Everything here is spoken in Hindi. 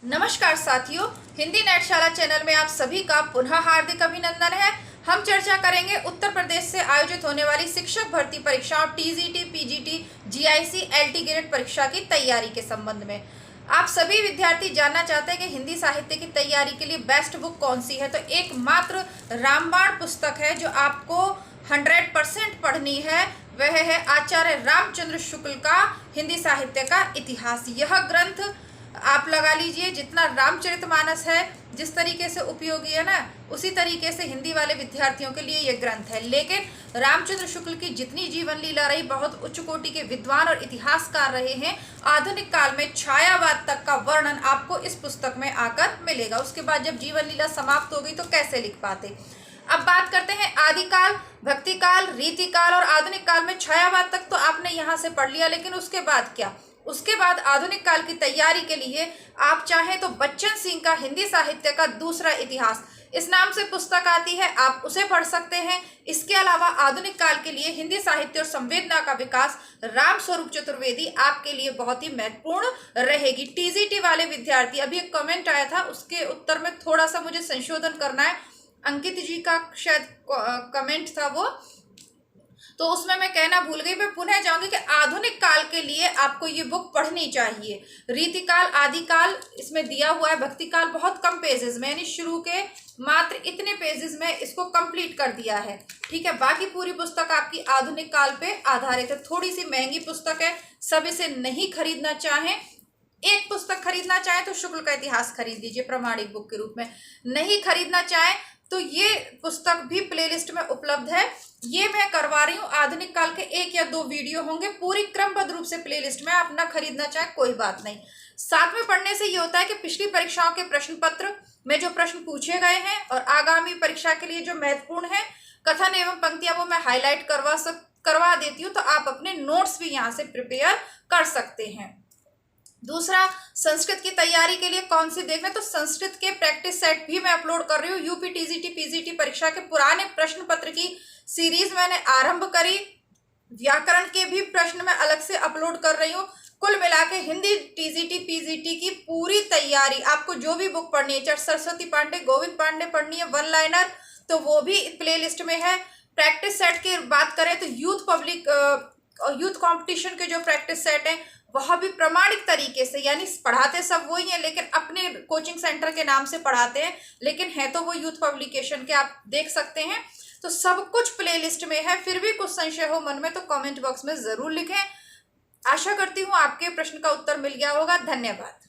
नमस्कार साथियों, हिंदी नेटशाला चैनल में आप सभी का पुनः हार्दिक अभिनंदन है। हम चर्चा करेंगे उत्तर प्रदेश से आयोजित होने वाली शिक्षक भर्ती परीक्षाओं TGT, PGT, GIC, LT grade परीक्षा की तैयारी के संबंध में। आप सभी विद्यार्थी जानना चाहते हैं कि हिंदी साहित्य की तैयारी के लिए बेस्ट बुक कौन सी है, तो एकमात्र रामबाण पुस्तक है जो आपको 100% पढ़नी है। वह है आचार्य रामचंद्र शुक्ल का हिंदी साहित्य का इतिहास। यह ग्रंथ आप लगा लीजिए, जितना रामचरितमानस है जिस तरीके से उपयोगी है ना, उसी तरीके से हिंदी वाले विद्यार्थियों के लिए यह ग्रंथ है। लेकिन रामचंद्र शुक्ल की जितनी जीवन लीला रही, बहुत उच्च कोटि के विद्वान और इतिहासकार रहे हैं। आधुनिक काल में छायावाद तक का वर्णन आपको इस पुस्तक में आकर मिलेगा। उसके बाद जब जीवन लीला समाप्त हो गई तो कैसे लिख पाते। अब बात करते हैं आदिकाल, भक्तिकाल, रीतिकाल और आधुनिक काल में छायावाद तक तो आपने यहाँ से पढ़ लिया, लेकिन उसके बाद क्या। उसके बाद आधुनिक काल की तैयारी के लिए आप चाहें तो बच्चन सिंह का हिंदी साहित्य का दूसरा इतिहास, इस नाम से पुस्तक आती है, आप उसे पढ़ सकते हैं। इसके अलावा आधुनिक काल के लिए हिंदी साहित्य और संवेदना का विकास, राम स्वरूप चतुर्वेदी आपके लिए बहुत ही महत्वपूर्ण रहेगी। टीजीटी वाले विद्यार्थी, अभी एक कमेंट आया था, उसके उत्तर में थोड़ा सा मुझे संशोधन करना है। अंकित जी का शायद कमेंट था वो, तो उसमें मैं कहना भूल गई। मैं पुनः जाऊंगी कि आधुनिक काल के लिए आपको ये बुक पढ़नी चाहिए। रीतिकाल, आदिकाल इसमें दिया हुआ है। भक्तिकाल बहुत कम पेजेस में, यानी शुरू के मात्र इतने पेजेस में इसको कंप्लीट कर दिया है। ठीक है, बाकी पूरी पुस्तक आपकी आधुनिक काल पे आधारित है। थोड़ी सी महंगी पुस्तक है, सब इसे नहीं खरीदना चाहें। एक पुस्तक खरीदना चाहे तो शुक्ल का इतिहास खरीद लीजिए प्रमाणिक बुक के रूप में। नहीं खरीदना चाहे तो ये पुस्तक भी प्लेलिस्ट में उपलब्ध है। ये मैं करवा रही हूँ, आधुनिक काल के 1 या 2 वीडियो होंगे पूरी क्रमबद्ध रूप से प्लेलिस्ट में। आप ना खरीदना चाहे कोई बात नहीं। साथ में पढ़ने से ये होता है कि पिछली परीक्षाओं के प्रश्न पत्र में जो प्रश्न पूछे गए हैं और आगामी परीक्षा के लिए जो महत्वपूर्ण है कथन एवं पंक्तियां, वो मैं हाईलाइट करवा देती हूँ, तो आप अपने नोट्स भी यहाँ से प्रिपेयर कर सकते हैं। दूसरा, संस्कृत की तैयारी के लिए कौन सी देखना, तो संस्कृत के प्रैक्टिस सेट भी मैं अपलोड कर रही हूँ। यूपी टीजीटी पीजीटी परीक्षा के पुराने प्रश्न पत्र की सीरीज मैंने आरंभ करी। व्याकरण के भी प्रश्न मैं अलग से अपलोड कर रही हूँ। कुल मिला के हिंदी टीजीटी पीजीटी की पूरी तैयारी, आपको जो भी बुक पढ़नी है, चाहे सरस्वती पांडे, गोविंद पांडे पढ़नी है, वन लाइनर, तो वो भी प्लेलिस्ट में है। प्रैक्टिस सेट की बात करें तो यूथ कॉम्पिटिशन के जो प्रैक्टिस सेट हैं वह भी प्रमाणिक तरीके से, यानी पढ़ाते सब वही हैं लेकिन अपने कोचिंग सेंटर के नाम से पढ़ाते हैं, लेकिन है तो वो यूथ पब्लिकेशन के, आप देख सकते हैं। तो सब कुछ प्लेलिस्ट में है। फिर भी कुछ संशय हो मन में तो कमेंट बॉक्स में जरूर लिखें। आशा करती हूँ आपके प्रश्न का उत्तर मिल गया होगा। धन्यवाद।